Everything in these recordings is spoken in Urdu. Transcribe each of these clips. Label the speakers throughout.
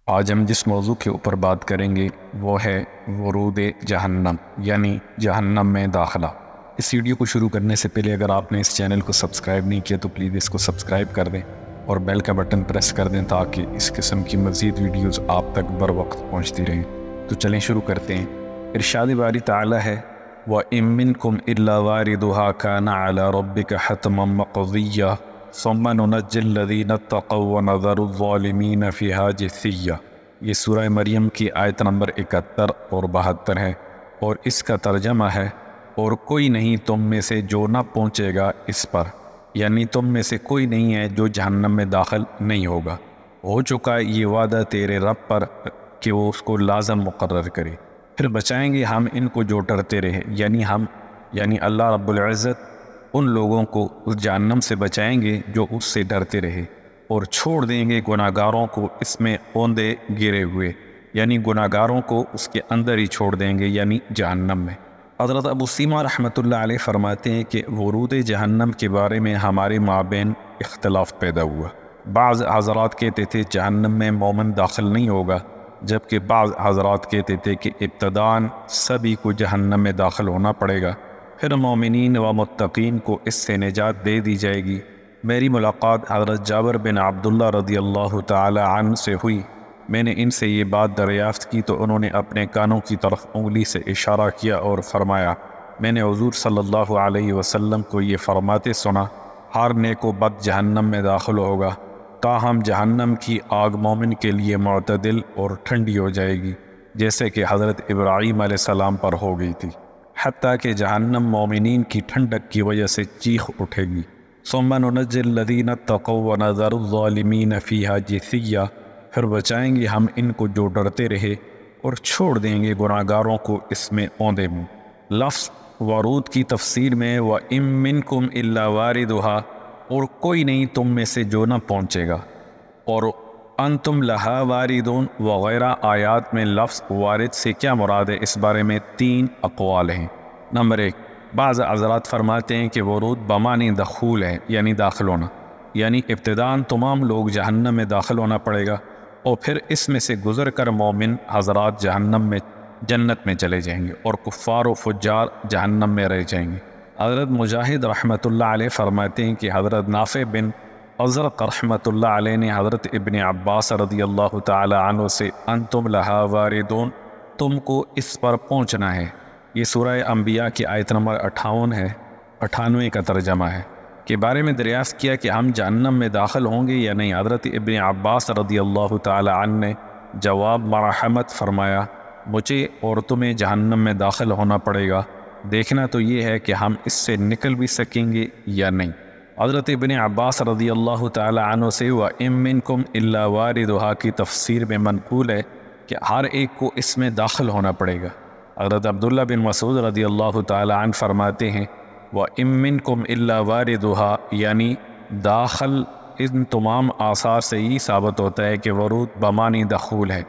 Speaker 1: آج ہم جس موضوع کے اوپر بات کریں گے وہ ہے ورود جہنم، یعنی جہنم میں داخلہ۔ اس ویڈیو کو شروع کرنے سے پہلے اگر آپ نے اس چینل کو سبسکرائب نہیں کیا تو پلیز اس کو سبسکرائب کر دیں اور بیل کا بٹن پریس کر دیں تاکہ اس قسم کی مزید ویڈیوز آپ تک بر وقت پہنچتی رہیں۔ تو چلیں شروع کرتے ہیں۔ ارشاد باری تعالی ہے وَإِن مِّنكُمْ إِلَّا وَارِدُهَا كَانَ عَلَى رَبِّكَ حَتْمًا مَّقْضِيًّا ثُمَّ نُنَجِّي الَّذِينَ اتَّقَوْا وَنَذَرُ الظَّالِمِينَ فِيهَا جِثِيًّا۔ یہ سورہ مریم کی آیت نمبر 71 اور 72 ہے، اور اس کا ترجمہ ہے اور کوئی نہیں تم میں سے جو نہ پہنچے گا اس پر، یعنی تم میں سے کوئی نہیں ہے جو جہنم میں داخل نہیں ہوگا۔ ہو چکا یہ وعدہ تیرے رب پر کہ وہ اس کو لازم مقرر کرے، پھر بچائیں گے ہم ان کو جو ڈرتے رہے، یعنی اللہ رب العزت ان لوگوں کو اس جہنم سے بچائیں گے جو اس سے ڈرتے رہے، اور چھوڑ دیں گے گناہگاروں کو اس میں اوندے گرے ہوئے، یعنی گناہگاروں کو اس کے اندر ہی چھوڑ دیں گے، یعنی جہنم میں۔ حضرت ابو سیما رحمۃ اللہ علیہ فرماتے ہیں کہ ورود جہنم کے بارے میں ہمارے مابین اختلاف پیدا ہوا۔ بعض حضرات کہتے تھے جہنم میں مومن داخل نہیں ہوگا، جبکہ بعض حضرات کہتے تھے کہ ابتداً سبھی کو جہنم میں داخل ہونا پڑے گا، پھر مومنین و متقین کو اس سے نجات دے دی جائے گی۔ میری ملاقات حضرت جابر بن عبداللہ رضی اللہ تعالی عنہ سے ہوئی۔ میں نے ان سے یہ بات دریافت کی تو انہوں نے اپنے کانوں کی طرف انگلی سے اشارہ کیا اور فرمایا، میں نے حضور صلی اللہ علیہ وسلم کو یہ فرماتے سنا، ہر نیک و بد جہنم میں داخل ہوگا، تاہم جہنم کی آگ مومن کے لیے معتدل اور ٹھنڈی ہو جائے گی، جیسے کہ حضرت ابراہیم علیہ السلام پر ہو گئی تھی، حتیٰ کہ جہنم مومنین کی ٹھنڈک کی وجہ سے چیخ اٹھے گی۔ ثم ننجی الذین اتقوا ونذر الظالمین فیہا جثیا، پھر بچائیں گے ہم ان کو جو ڈرتے رہے اور چھوڑ دیں گے گناہگاروں کو اس میں اوندے میں۔ لفظ ورود کی تفسیر میں وَإِن مِّنكُمْ إِلَّا وَارِدُهَا، اور کوئی نہیں تم میں سے جو نہ پہنچے گا، اور انتم لہا واردون وغیرہ آیات میں لفظ وارد سے کیا مراد ہے، اس بارے میں 3 اقوال ہیں۔ نمبر 1، بعض حضرات فرماتے ہیں کہ ورود بمعنی دخول ہے، یعنی داخل ہونا، یعنی ابتداً تمام لوگ جہنم میں داخل ہونا پڑے گا، اور پھر اس میں سے گزر کر مومن حضرات جنت میں چلے جائیں گے، اور کفار و فجار جہنم میں رہ جائیں گے۔ حضرت مجاہد رحمۃ اللہ علیہ فرماتے ہیں کہ حضرت نافع بن ازرق رحمۃ اللہ علیہ نے حضرت ابن عباس رضی اللہ تعالی عنہ سے انتم لہا واردون، تم کو اس پر پہنچنا ہے، یہ سورہ انبیاء کی آیت نمبر 58 ہے، 98 کا ترجمہ ہے، کے بارے میں دریافت کیا کہ ہم جہنم میں داخل ہوں گے یا نہیں۔ حضرت ابن عباس رضی اللہ تعالی عنہ نے جواب مرحمت فرمایا، مجھے اور تمہیں جہنم میں داخل ہونا پڑے گا، دیکھنا تو یہ ہے کہ ہم اس سے نکل بھی سکیں گے یا نہیں۔ حضرت ابن عباس رضی اللہ تعالی عنہ سے وَإِن مِّنكُمْ إِلَّا وَارِدُهَا کی تفسیر میں منقول ہے کہ ہر ایک کو اس میں داخل ہونا پڑے گا۔ حضرت عبداللہ بن مسعود رضی اللہ تعالی عنہ فرماتے ہیں وَإِن مِّنكُمْ إِلَّا وَارِدُهَا، یعنی داخل ان تمام آثار سے یہ ثابت ہوتا ہے کہ ورود بمعنی دخول ہے۔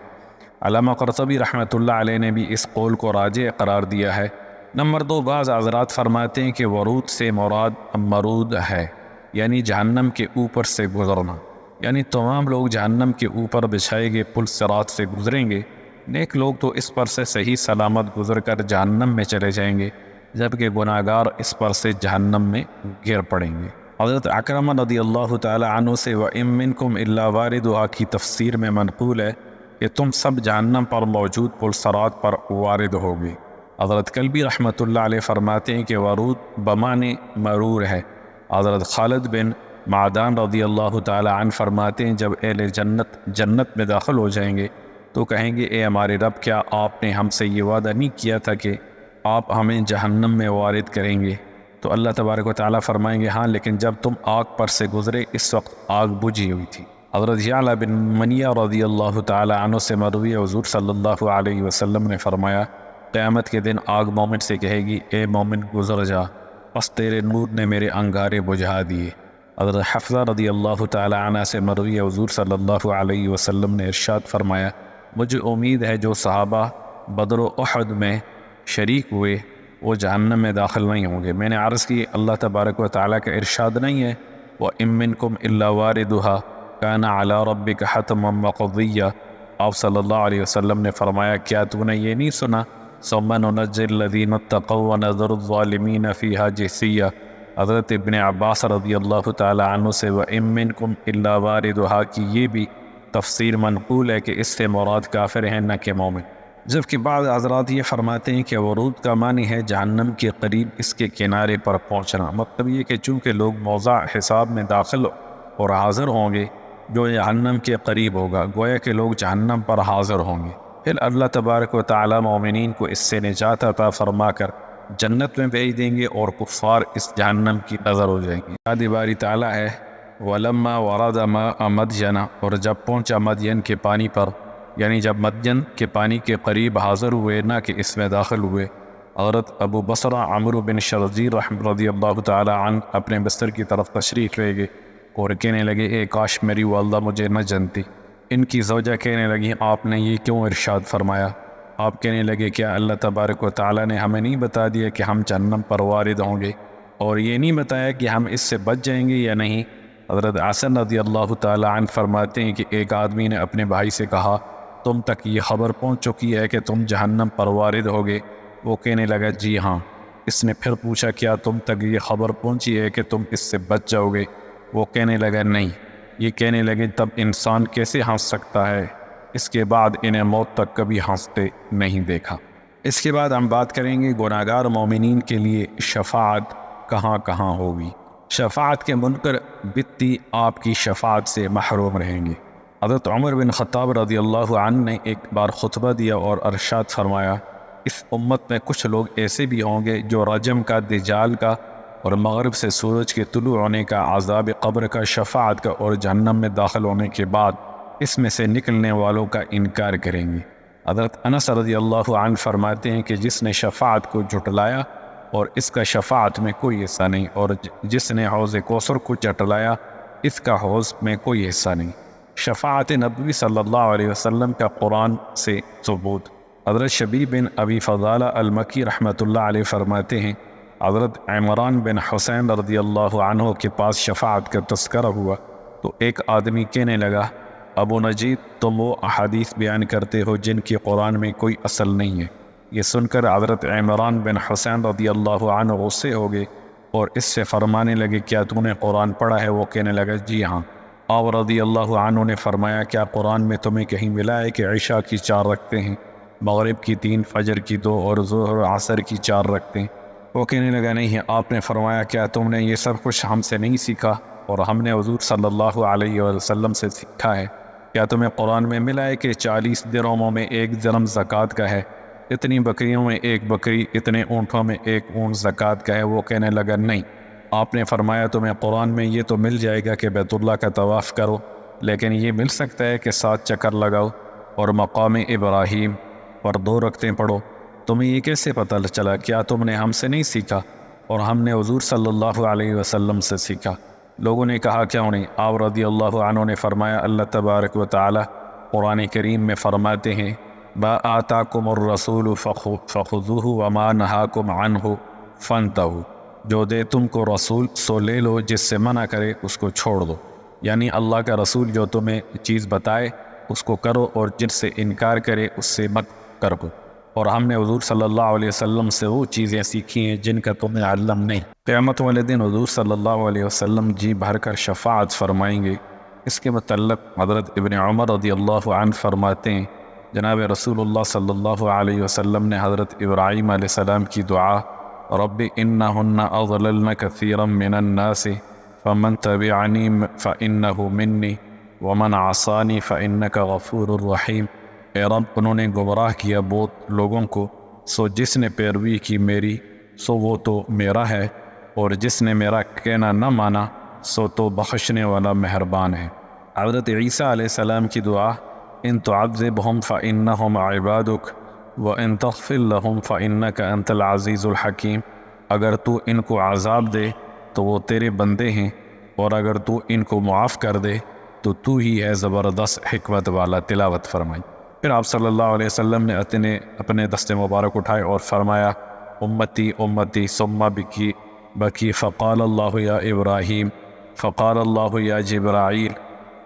Speaker 1: علامہ قرطبی رحمۃ اللہ علیہ نے بھی اس قول کو راجح قرار دیا ہے۔ نمبر 2، بعض حضرات فرماتے ہیں کہ ورود سے مراد مرود ہے، یعنی جہنم کے اوپر سے گزرنا، یعنی تمام لوگ جہنم کے اوپر بچھائے گئے پل صراط سے گزریں گے، نیک لوگ تو اس پر سے صحیح سلامت گزر کر جہنم میں چلے جائیں گے، جبکہ گناہگار اس پر سے جہنم میں گر پڑیں گے۔ حضرت اکرمہ رضی اللہ تعالی عنہ سے وَإِن مِّنكُمْ إِلَّا وَارِدُهَا کی تفسیر میں منقول ہے کہ تم سب جہنم پر موجود پل صراط پر وارد ہوگے۔ حضرت کلبی رحمۃ اللہ علیہ فرماتے ہیں کہ ورود بمعنی مرور ہے۔ حضرت خالد بن معدان رضی اللہ تعالی عنہ فرماتے ہیں جب اہل جنت میں داخل ہو جائیں گے تو کہیں گے، اے ہمارے رب، کیا آپ نے ہم سے یہ وعدہ نہیں کیا تھا کہ آپ ہمیں جہنم میں وارد کریں گے؟ تو اللہ تبارک و تعالیٰ فرمائیں گے، ہاں، لیکن جب تم آگ پر سے گزرے اس وقت آگ بجھی ہوئی تھی۔ حضرت یعلا بن منیہ رضی اللہ تعالی عنہ سے مروی حضور صلی اللہ علیہ وسلم نے فرمایا، قیامت کے دن آگ مومن سے کہے گی، اے مومن گزر جا، بس تیرے نور نے میرے انگارے بجھا دیے۔ حضرت حفصہ رضی اللہ تعالی عنہ سے مروی حضور صلی اللہ علیہ وسلم نے ارشاد فرمایا، مجھے امید ہے جو صحابہ بدر و احد میں شریک ہوئے وہ جہنم میں داخل نہیں ہوں گے۔ میں نے عرض کی، اللہ تبارک و تعالیٰ کا ارشاد نہیں ہے وَإِن مِّنكُمْ إِلَّا وَارِدُهَا كَانَ عَلَى رَبِّكَ حَتْمًا مَّقْضِيًّا، آپ صلی اللہ علیہ وسلم نے فرمایا کیا تو نے یہ نہیں سنا ثم ننجی الذین اتقوا ونذر الظالمین فیہا جثیہ؟ حضرت ابن عباس رضی اللہ تعالی عنہ سے وَإِن مِّنكُمْ إِلَّا وَارِدُهَا کی یہ بھی تفسیر منقول ہے کہ اس سے مراد کافر ہیں نہ کہ مومن، جبکہ بعض حضرات یہ فرماتے ہیں کہ ورود کا معنی ہے جہنم کے قریب اس کے کنارے پر پہنچنا، مطلب یہ کہ چونکہ لوگ موضع حساب میں داخل اور حاضر ہوں گے جو جہنم کے قریب ہوگا، گویا کہ لوگ جہنم پر حاضر ہوں گے، پھر اللہ تبارک و تعالی مومنین کو اس سے نجات عطا فرما کر جنت میں بھیج دیں گے اور کفار اس جہنم کی نظر ہو جائیں گے۔ یاد باری تعالی ہے وَلَمَّا وَرَدَ مَاءَ مَدْيَنَ، اور جب پہنچا مدین کے پانی پر، یعنی جب مدین کے پانی کے قریب حاضر ہوئے نہ کہ اس میں داخل ہوئے، حضرت ابو بصرہ عمرو بن شرزیر رضی اللہ تعالی عنہ اپنے بستر کی طرف تشریف لے گئے اور کہنے لگے اے کاش میری والدہ مجھے نہ جانتی۔ ان کی زوجہ کہنے لگی آپ نے یہ کیوں ارشاد فرمایا؟ آپ کہنے لگے کیا اللہ تبارک و تعالی نے ہمیں نہیں بتا دیا کہ ہم جہنم پر وارد ہوں گے، اور یہ نہیں بتایا کہ ہم اس سے بچ جائیں گے یا نہیں؟ حضرت حسن رضی اللہ تعالی عنہ فرماتے ہیں کہ ایک آدمی نے اپنے بھائی سے کہا تم تک یہ خبر پہنچ چکی ہے کہ تم جہنم پر وارد ہوگے؟ وہ کہنے لگا جی ہاں۔ اس نے پھر پوچھا کیا تم تک یہ خبر پہنچی ہے کہ تم اس سے بچ جاؤ گے؟ وہ کہنے لگا نہیں۔ یہ کہنے لگے تب انسان کیسے ہنس سکتا ہے؟ اس کے بعد انہیں موت تک کبھی ہنستے نہیں دیکھا۔ اس کے بعد ہم بات کریں گے گناہگار مومنین کے لیے شفاعت کہاں کہاں ہوگی۔ شفاعت کے منکر بتی آپ کی شفاعت سے محروم رہیں گے۔ حضرت عمر بن خطاب رضی اللہ عنہ نے ایک بار خطبہ دیا اور ارشاد فرمایا اس امت میں کچھ لوگ ایسے بھی ہوں گے جو رجم کا، دجال کا اور مغرب سے سورج کے طلوع ہونے کا، عذاب قبر کا، شفاعت کا اور جہنم میں داخل ہونے کے بعد اس میں سے نکلنے والوں کا انکار کریں گے۔ حضرت انس رضی اللہ عنہ فرماتے ہیں کہ جس نے شفاعت کو جھٹلایا اور اس کا شفاعت میں کوئی حصہ نہیں، اور جس نے حوض کوثر کو جھٹلایا اس کا حوض میں کوئی حصہ نہیں۔ شفاعت نبوی صلی اللہ علیہ وسلم کا قرآن سے ثبوت۔ حضرت شبیب بن ابی فضالہ المکی رحمۃ اللہ علیہ فرماتے ہیں حضرت عمران بن حسین رضی اللہ عنہ کے پاس شفاعت کا تذکرہ ہوا تو ایک آدمی کہنے لگا ابو نجید تم وہ احادیث بیان کرتے ہو جن کی قرآن میں کوئی اصل نہیں ہے۔ یہ سن کر حضرت عمران بن حسین رضی اللہ عنہ غصے ہو گئے اور اس سے فرمانے لگے کیا تو نے قرآن پڑھا ہے؟ وہ کہنے لگا جی ہاں۔ آپ رضی اللہ عنہ نے فرمایا کیا قرآن میں تمہیں کہیں ملا ہے کہ عشاء کی 4 رکھتے ہیں، مغرب کی 3، فجر کی 2 اور ظہر و عصر کی 4 رکھتے ہیں؟ وہ کہنے لگا نہیں ہے۔ آپ نے فرمایا کیا تم نے یہ سب کچھ ہم سے نہیں سیکھا اور ہم نے حضور صلی اللہ علیہ وسلم سے سیکھا ہے؟ کیا تمہیں قرآن میں ملا ہے کہ 40 درہموں میں 1 درہم زکوٰۃ کا ہے، اتنی بکریوں میں 1 بکری، اتنے اونٹوں میں 1 اونٹ زکوٰۃ کا ہے؟ وہ کہنے لگا نہیں۔ آپ نے فرمایا تمہیں قرآن میں یہ تو مل جائے گا کہ بیت اللہ کا طواف کرو، لیکن یہ مل سکتا ہے کہ 7 چکر لگاؤ اور مقام ابراہیم پر 2 رکعتیں پڑھو؟ تمہیں یہ کیسے پتہ چلا؟ کیا تم نے ہم سے نہیں سیکھا اور ہم نے حضور صلی اللہ علیہ وسلم سے سیکھا؟ لوگوں نے کہا کیوں نہیں؟ آپ رضی اللہ عنہ نے فرمایا اللہ تبارک و تعالی قرآن کریم میں فرماتے ہیں ما آتاکم الرسول فخذوہ وما نہاکم عنہ فانتہوا، جو دے تم کو رسول سو لے لو، جس سے منع کرے اس کو چھوڑ دو۔ یعنی اللہ کا رسول جو تمہیں چیز بتائے اس کو کرو اور جن سے انکار کرے اس سے مت کرو۔ اور ہم نے حضور صلی اللہ علیہ وسلم سے وہ چیزیں سیکھی ہیں جن کا تمہیں علم نہیں۔ قیامت والے دن حضور صلی اللہ علیہ وسلم جی بھر کر شفاعت فرمائیں گے۔ اس کے متعلق حضرت ابن عمر رضی اللہ عنہ فرماتے ہیں جناب رسول اللہ صلی اللہ علیہ وسلم نے حضرت ابراہیم علیہ السلام کی دعا رب انہن اضللن کثیرا من الناس فمن تبعنی فانہ منی ومن عصانی فانک غفور رحیم، اے رب انہوں نے گمراہ کیا بہت لوگوں کو، سو جس نے پیروی کی میری سو وہ تو میرا ہے، اور جس نے میرا کہنا نہ مانا سو تو بخشنے والا مہربان ہے۔ حضرت عیسیٰ علیہ السلام کی دعا ان تعذبہم فانہم عبادک وان تغفر لہم فانک انت العزیز الحکیم، اگر تو ان کو عذاب دے تو وہ تیرے بندے ہیں، اور اگر تو ان کو معاف کر دے تو ہی ہے زبردست حکمت والا۔ تلاوت فرمائی۔ پھر آپ صلی اللہ علیہ وسلم نے اپنے دست مبارک اٹھائے اور فرمایا امتی امتی ثم بکی فقال اللہ یا ابراہیم فقال اللہ یا جبرائیل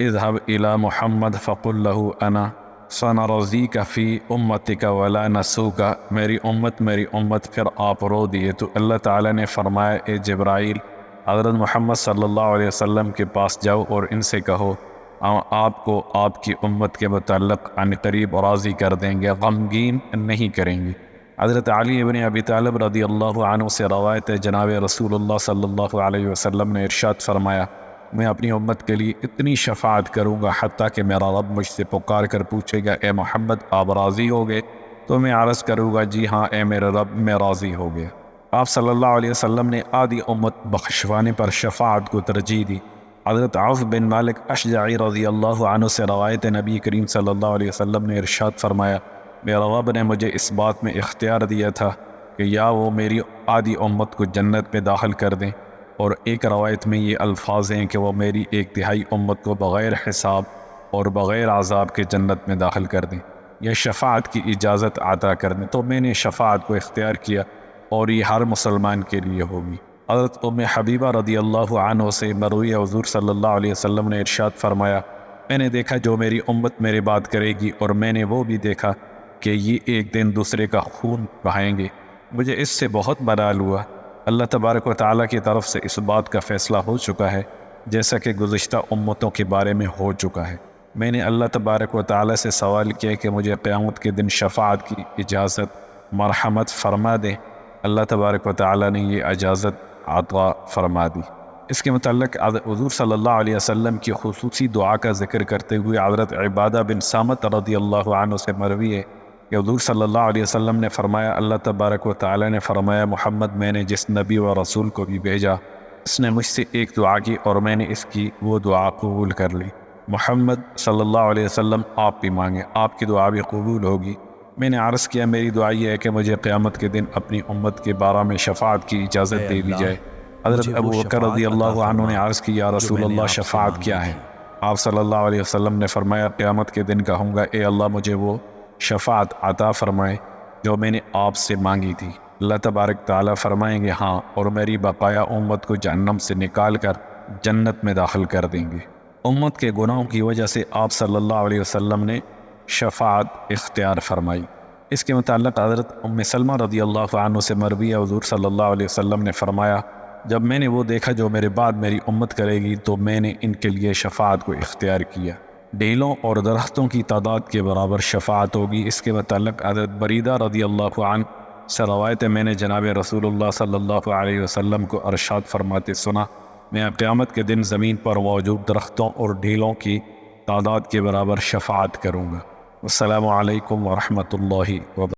Speaker 1: اذهب الى محمد فقل له انا سنرضیک فی امتک ولا نسوک، میری امت پھر آپ رو دیے۔ تو اللہ تعالیٰ نے فرمایا اے جبرائیل حضرت محمد صلی اللہ علیہ وسلم کے پاس جاؤ اور ان سے کہو آپ کو آپ کی امت کے متعلق عن قریب راضی کر دیں گے، غمگین نہیں کریں گے۔ حضرت علی ابن ابی طالب رضی اللہ عنہ سے روایت ہے، جناب رسول اللہ صلی اللہ علیہ وسلم نے ارشاد فرمایا میں اپنی امت کے لیے اتنی شفاعت کروں گا حتیٰ کہ میرا رب مجھ سے پکار کر پوچھے گا اے محمد آپ راضی ہو گئے؟ تو میں عرض کروں گا جی ہاں اے میرے رب میں راضی ہو گیا۔ آپ صلی اللہ علیہ وسلم نے آدھی امت بخشوانے پر شفاعت کو ترجیح دی۔ حضرت عوف بن مالک اشجعی رضی اللہ عنہ سے روایت نبی کریم صلی اللہ علیہ وسلم نے ارشاد فرمایا میرا رب نے مجھے اس بات میں اختیار دیا تھا کہ یا وہ میری آدھی امت کو جنت میں داخل کر دیں، اور ایک روایت میں یہ الفاظ ہیں کہ وہ میری ایک تہائی امت کو بغیر حساب اور بغیر عذاب کے جنت میں داخل کر دیں یا شفاعت کی اجازت عطا کر دیں۔ تو میں نے شفاعت کو اختیار کیا اور یہ ہر مسلمان کے لیے ہوگی۔ حضرت ام حبیبہ رضی اللہ عنہ سے مروی حضور صلی اللہ علیہ وسلم نے ارشاد فرمایا میں نے دیکھا جو میری امت میرے بات کرے گی، اور میں نے وہ بھی دیکھا کہ یہ ایک دن دوسرے کا خون بہائیں گے، مجھے اس سے بہت ملال ہوا۔ اللہ تبارک و تعالیٰ کی طرف سے اس بات کا فیصلہ ہو چکا ہے جیسا کہ گزشتہ امتوں کے بارے میں ہو چکا ہے۔ میں نے اللہ تبارک و تعالیٰ سے سوال کیا کہ مجھے قیامت کے دن شفاعت کی اجازت مرحمت فرما دیں۔ اللہ تبارک و تعالیٰ نے یہ اجازت عطا فرما دی۔ اس کے متعلق حضور صلی اللہ علیہ وسلم کی خصوصی دعا کا ذکر کرتے ہوئے حضرت عبادہ بن صامت رضی اللہ عنہ سے مروی ہے کہ حضور صلی اللہ علیہ وسلم نے فرمایا اللہ تبارک و تعالیٰ نے فرمایا محمد میں نے جس نبی و رسول کو بھی بھیجا اس نے مجھ سے ایک دعا کی اور میں نے اس کی وہ دعا قبول کر لی۔ محمد صلی اللہ علیہ وسلم آپ بھی مانگیں، آپ کی دعا بھی قبول ہوگی۔ میں نے عرض کیا میری دعا یہ ہے کہ مجھے قیامت کے دن اپنی امت کے بارے میں شفاعت کی اجازت دے دی جائے۔ حضرت ابو بکر رضی اللہ عنہ نے عرض کی یا رسول اللہ شفاعت کیا ہے؟ آپ صلی اللہ علیہ وسلم نے فرمایا قیامت کے دن کہوں گا اے اللہ مجھے وہ شفاعت عطا فرمائے جو میں نے آپ سے مانگی تھی۔ اللہ تبارک تعالیٰ فرمائیں گے ہاں، اور میری بقایا امت کو جہنم سے نکال کر جنت میں داخل کر دیں گے۔ امت کے گناہوں کی وجہ سے آپ صلی اللہ علیہ وسلم نے شفاعت اختیار فرمائی۔ اس کے متعلق حضرت ام سلمہ رضی اللہ عنہ سے مروی حضور صلی اللہ علیہ وسلم نے فرمایا جب میں نے وہ دیکھا جو میرے بعد میری امت کرے گی تو میں نے ان کے لیے شفاعت کو اختیار کیا، ڈیلوں اور درختوں کی تعداد کے برابر شفاعت ہوگی۔ اس کے متعلق حضرت بریدہ رضی اللہ عنہ سے روایت ہے میں نے جناب رسول اللہ صلی اللہ علیہ وسلم کو ارشاد فرماتے سنا میں قیامت کے دن زمین پر موجود درختوں اور ڈیلوں کی تعداد کے برابر شفاعت کروں گا۔ السلام علیکم ورحمۃ اللہ وبرکاتہ۔